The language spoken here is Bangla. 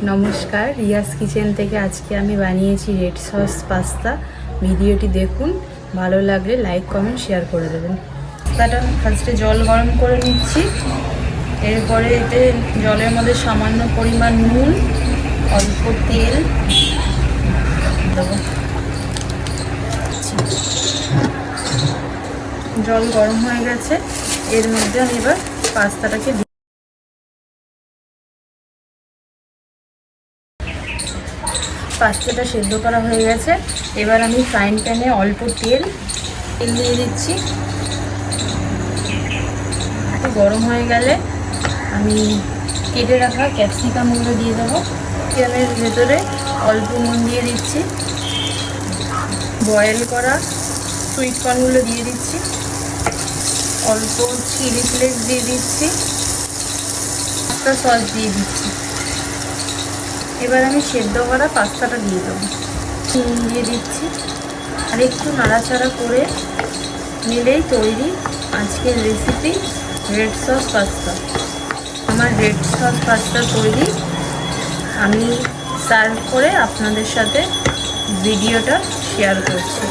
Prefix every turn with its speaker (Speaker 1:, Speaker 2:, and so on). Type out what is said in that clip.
Speaker 1: নমস্কার, রিয়াস কিচেন থেকে আজকে আমি বানিয়েছি রেড সস পাস্তা। ভিডিওটি দেখুন, ভালো লাগলে লাইক কমেন্ট শেয়ার করে দেবেন। পাস্তাটা ফার্স্টে জল গরম করে নিচ্ছি। এরপরে এতে জলের মধ্যে সামান্য পরিমাণ নুন, অল্প তেল দেবো। জল গরম হয়ে গেছে, এর মধ্যে আমি এবার পাস্তাটাকে পাস্তাটা সেদ্ধ করা হয়ে গেছে। এবার আমি ফ্রাইং প্যানে অল্প তেল দিয়ে দিচ্ছি। একটু গরম হয়ে গেলে আমি কেটে রাখা ক্যাপসিকামগুলো দিয়ে দেবো। ক্যাপসিকামের ভেতরে অল্প নুন দিয়ে দিচ্ছি। বয়েল করা সুইট কর্নগুলো দিয়ে দিচ্ছি। অল্প চিলি ফ্লেক্স দিয়ে দিচ্ছি। একটা সস দিয়ে দিচ্ছি। এবার আমি সেদ্ধ করা পাস্তাটা দিয়ে দেবো। নুন দিয়ে দিচ্ছি আর একটু নাড়াচাড়া করে নিলেই তৈরি আজকের রেসিপি রেড সস পাস্তা। আমার রেড সস পাস্তা তৈরি। আমি সার্ভ করে আপনাদের সাথে ভিডিওটা শেয়ার করছি।